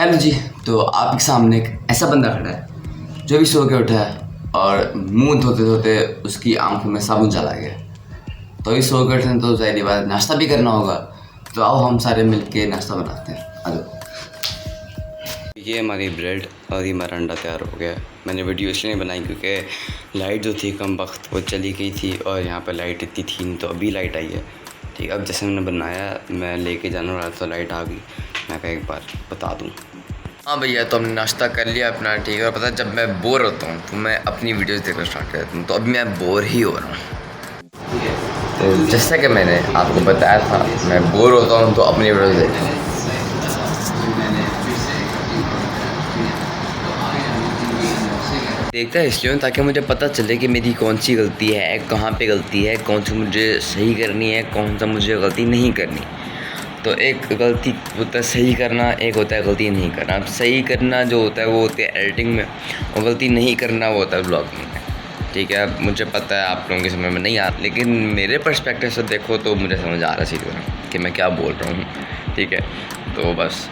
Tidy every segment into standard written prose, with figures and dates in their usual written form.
Hello जी। तो आपके सामने एक ऐसा बंदा खड़ा है जो भी सो के उठा है और मुंह धोते धोते उसकी आंखों में साबुन चला गया। तो अभी सो के उठे तो ज़ाहिर बात नाश्ता भी करना होगा। तो आओ हम सारे मिलके नाश्ता बनाते हैं। आ जाओ। ये हमारी ब्रेड और ये हमारा अंडा तैयार हो गया है। मैंने वीडियो इसलिए नहीं बनाई क्योंकि लाइट जो थी कम वक्त वो चली गई थी और यहाँ पर लाइट इतनी थी नहीं, तो अभी लाइट आई है। ठीक है, अब जैसे मैंने बनाया मैं लेके जाने वाला तो लाइट आ गई, मैं कहा एक बार बता दूँ। हाँ भैया, तो हमने नाश्ता कर लिया अपना। ठीक है, और पता है जब मैं बोर होता हूँ तो मैं अपनी वीडियोस देखना स्टार्ट कर देता हूँ, तो अभी मैं बोर ही हो रहा हूँ। तो जैसा कि मैंने आपको बताया था मैं बोर होता हूँ तो अपनी वीडियोस देखता हूँ। देखता है इसलिए हूँ ताकि मुझे पता चले कि मेरी कौन सी गलती है, कहाँ पे गलती है, कौन सी मुझे सही करनी है, कौन सा मुझे गलती नहीं करनी। तो एक गलती होता है सही करना, एक होता है गलती नहीं करना। अब सही करना जो होता है वो होता है एडिटिंग में, और गलती नहीं करना वो होता है ब्लॉगिंग में। ठीक है, अब मुझे पता है आप लोगों के समझ में नहीं आता, लेकिन मेरे पर्सपेक्टिव से देखो तो मुझे समझ आ रहा है सीधी तरह कि मैं क्या बोल रहा हूँ। ठीक है, तो बस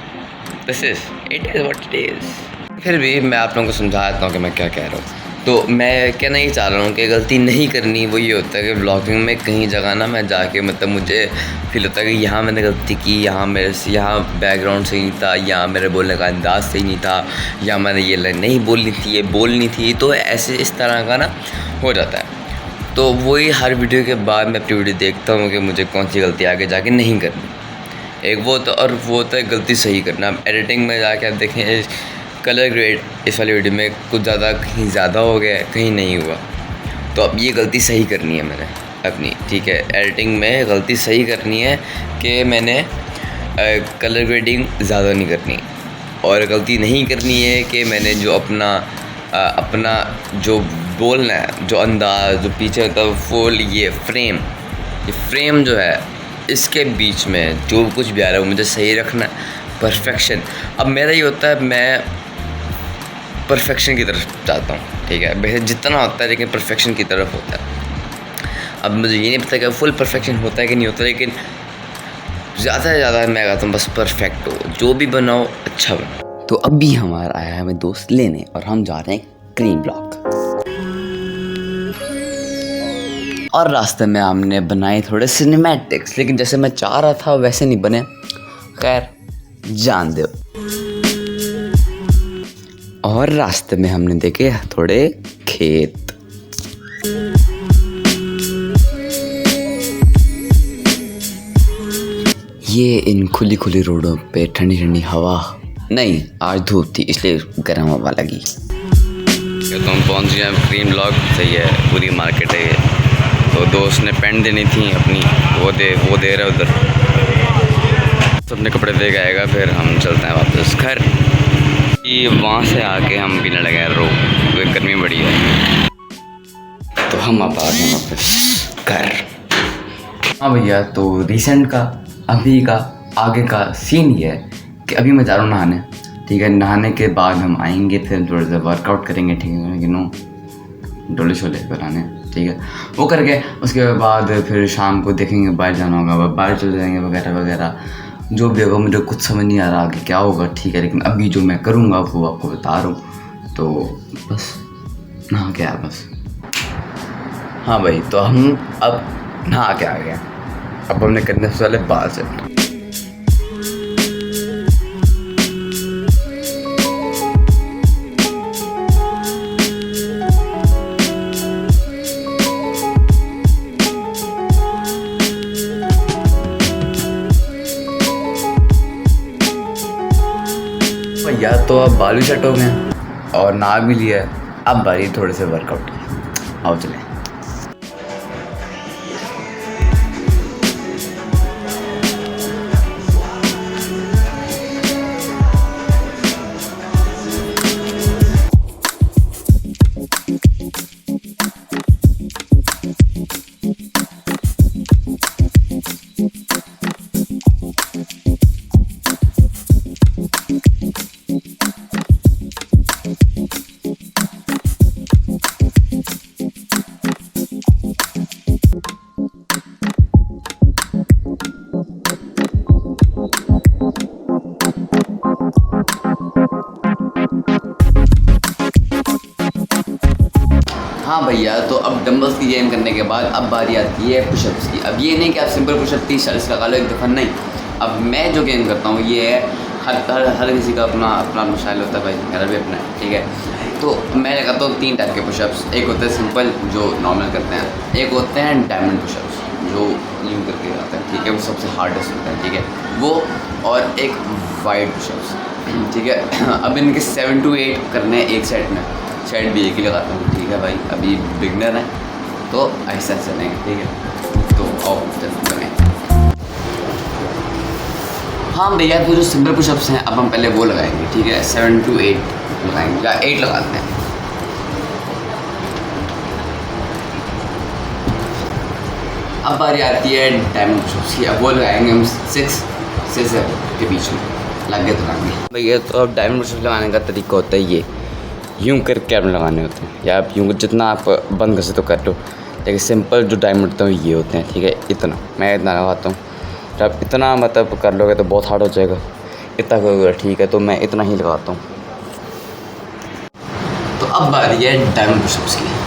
this is it is what it is. फिर भी मैं आप लोगों को समझा देता हूँ कि मैं क्या कह रहा हूँ। तो मैं कहना ही चाह रहा हूँ कि गलती नहीं करनी। वो ये होता है कि ब्लॉगिंग में कहीं जगह ना मैं जाके मतलब मुझे फील होता है कि यहाँ मैंने गलती की, यहाँ मेरे से यहाँ बैकग्राउंड सही नहीं था, यहाँ मेरे बोलने का अंदाज़ सही नहीं था, या मैंने ये लाइन नहीं बोलनी थी, ये बोलनी थी। तो ऐसे इस तरह का ना हो जाता है। तो वही हर वीडियो के बाद मैं अपनी वीडियो देखता हूँ कि मुझे कौन सी गलती आगे जाके नहीं करनी। एक वो तो, और वो होता है गलती सही करना। अब एडिटिंग में जाके आप देखें कलर ग्रेड इस वाली वीडियो में कुछ ज़्यादा कहीं ज़्यादा हो गया, कहीं नहीं हुआ। तो अब ये गलती सही करनी है मैंने अपनी। ठीक है, एडिटिंग में गलती सही करनी है कि मैंने कलर ग्रेडिंग ज़्यादा नहीं करनी, और गलती नहीं करनी है कि मैंने जो अपना जो बोलना है, जो अंदाज़ जो पीछे होता है फुल ये फ्रेम जो है इसके बीच में जो कुछ भी आ रहा है वो मुझे सही रखना है, परफेक्शन। अब मेरा ये होता है मैं परफेक्शन की तरफ जाता हूँ। ठीक है, वैसे जितना होता है लेकिन परफेक्शन की तरफ होता है। अब मुझे ये नहीं पता कि फुल परफेक्शन होता है कि नहीं होता, लेकिन ज़्यादा से ज़्यादा मैं कहता हूँ बस परफेक्ट हो, जो भी बनाओ अच्छा बनाओ। तो अब भी हमारा आया है हमें दोस्त लेने और हम जा रहे हैं क्रीम ब्लॉक। और रास्ते में हमने बनाए थोड़े सिनेमैटिक्स, लेकिन जैसे मैं चाह रहा था वैसे नहीं बने। खैर जान दो। और रास्ते में हमने देखे थोड़े खेत। ये इन खुली खुली रोडों पे ठंडी ठंडी हवा नहीं, आज धूप थी इसलिए गर्म हवा लगी। तो हम पहुंच गए क्रीम ब्लॉक। सही है, पूरी मार्केट है ये। तो दोस्त ने पेंट देनी थी अपनी, वो दे रहा है उधर। अपने कपड़े दे के आएगा, फिर हम चलते हैं वापस घर। ये वहाँ से आके हम पीने लगे रो, तो गर्मी बड़ी है। तो हम अब आ गए वापस घर। हाँ भैया, तो रिसेंट का अभी का आगे का सीन ये है कि अभी मैं जा रहा हूँ नहाने। ठीक है, नहाने के बाद हम आएंगे, फिर थोड़ा सा वर्कआउट करेंगे। ठीक है, कि नो डोले शोले बनाने। ठीक है, वो करके उसके बाद फिर शाम को देखेंगे, बाहर जाना होगा, बाहर चले जाएंगे वगैरह वगैरह, जो भी होगा। मुझे कुछ समझ नहीं आ रहा कि क्या होगा। ठीक है, लेकिन अभी जो मैं करूँगा वो आपको बता रहा हूँ। तो बस नहा के आया बस। हाँ भाई, तो हम अब नहा के आ गए। अब हमने करने से पहले बाल से भैया, तो अब बाल भी सेट हो गए और नहा भी लिया है। अब बारी थोड़े से वर्कआउट की। आओ चलें। हाँ भैया, तो अब डंबल्स की गेम करने के बाद अब बारी आती है पुशअप्स की। अब ये नहीं कि आप सिंपल पुशअप 30-40 लगा लो एक दफ़ा, नहीं। अब मैं जो गेम करता हूँ ये है, हर किसी का अपना अपना स्टाइल होता है भाई, मेरा भी अपना है, ठीक है। तो मैं लगाता हूँ 3 टाइप के पुशअप्स। एक होता है सिंपल जो नॉर्मल करते हैं, एक होते हैं डायमंड पुशअप्स जो यूँ करके आते हैं, ठीक है, वो सबसे हार्डेस्ट होता है, ठीक है वो, और एक वाइड पुशअप्स, ठीक है। अब इनके 7 to 8 करने हैं एक सेट में, सेट भी एक ही लगाता हूँ, ठीक है भाई, अभी बिगनर है तो ऐसा चलेंगे, ठीक है। तो आओ चलते हैं। हाँ भैया, तो जो सिंपल पुशअप्स हैं अब हम पहले वो लगाएंगे, ठीक है, 7 to 8 लगाएंगे या 8 लगाते हैं। अब बारी आती है डायमंड पुशअप्स की। अब वो लगाएंगे हम 6 से 7 के बीच में, लग गए तो लगाएंगे भैया। तो अब डायमंड पुशअप्स लगाने का तरीका होता है ये, यूँ करके आप लगाने होते हैं, या आप यूँ जितना आप बंद कर सकते हो कर लो, लेकिन सिंपल जो डायमंड होते हैं ये होते हैं, ठीक है। इतना मैं इतना लगाता हूँ, जब आप इतना मतलब कर लोगे तो बहुत हार्ड हो जाएगा, इतना करोगे ठीक है, तो मैं इतना ही लगाता हूँ। तो अब बारी है डायमंड पुशअप्स की।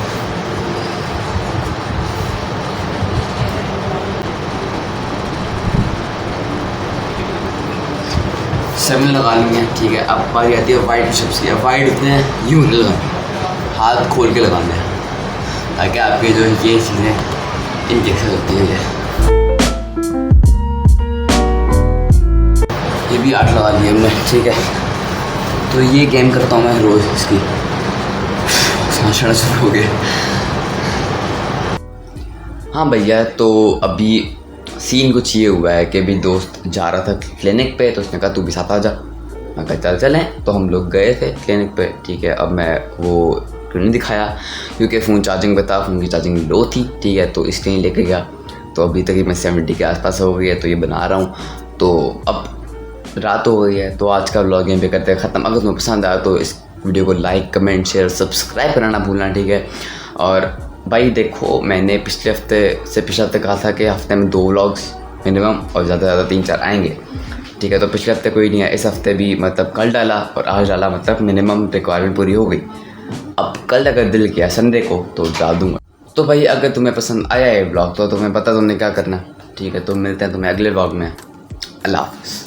सेवन लगा लेंगे, ठीक है। अब बारी आती है वाइड पुशअप्स की। अब वाइड होते हैं यूँ लगाने, हाथ खोल के लगाने हैं, ताकि आपके जो ये चीज़ें इनकी एक्सरसाइज होती है। ये भी 8 लगा लिए हमने, ठीक है। तो ये गेम करता हूँ मैं रोज़, इसकी सांस चढ़ना शुरू हो गया। हाँ भैया, तो अभी सीन कुछ ये हुआ है कि अभी दोस्त जा रहा था क्लिनिक पे, तो उसने कहा तू भी साथ आ जा। मैं कहा चल चलें, तो हम लोग गए थे क्लिनिक पे, ठीक है। अब मैं वो क्यों नहीं दिखाया, क्योंकि फ़ोन चार्जिंग पे था, फ़ोन की चार्जिंग लो थी, ठीक है, तो इसलिए लेके गया। तो अभी तक मैं 70 के आसपास हो गई है, तो ये बना रहा हूँ। तो अब रात हो गई है, तो आज का व्लॉग यहीं पे करते हैं ख़त्म। अगर तुम्हें पसंद आया तो इस वीडियो को लाइक, कमेंट, शेयर, सब्सक्राइब करना भूलना, ठीक है। और भाई देखो, मैंने पिछले हफ्ते कहा था कि हफ्ते में 2 व्लॉग्स मिनिमम, और ज़्यादा से ज़्यादा 3-4 आएंगे, ठीक है। तो पिछले हफ्ते कोई नहीं है, इस हफ्ते भी मतलब कल डाला और आज डाला, मतलब मिनिमम रिक्वायरमेंट पूरी हो गई। अब कल अगर दिल किया संडे को तो डाल दूँगा। तो भाई अगर तुम्हें पसंद आया ये व्लॉग तो तुम्हें पता तुमने क्या करना, ठीक है। तो मिलते हैं तुम्हें अगले व्लॉग में। अल्लाह हाफ़िज़।